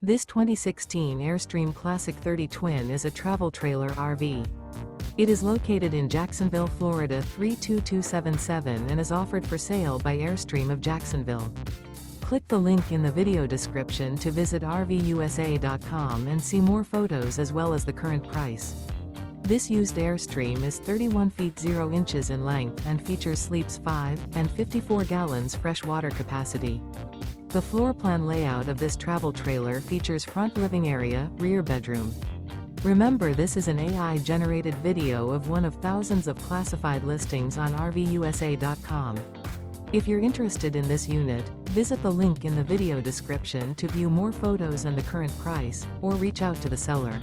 This 2016 Airstream Classic 30 Twin is a travel trailer RV. It is located in Jacksonville, Florida 32277 and is offered for sale by Airstream of Jacksonville. Click the link in the video description to visit RVUSA.com and see more photos as well as the current price. This used Airstream is 31 feet 0 inches in length and features sleeps 5 and 54 gallons fresh water capacity. The floor plan layout of this travel trailer features front living area, rear bedroom. Remember, this is an AI-generated video of one of thousands of classified listings on RVUSA.com. If you're interested in this unit, visit the link in the video description to view more photos and the current price, or reach out to the seller.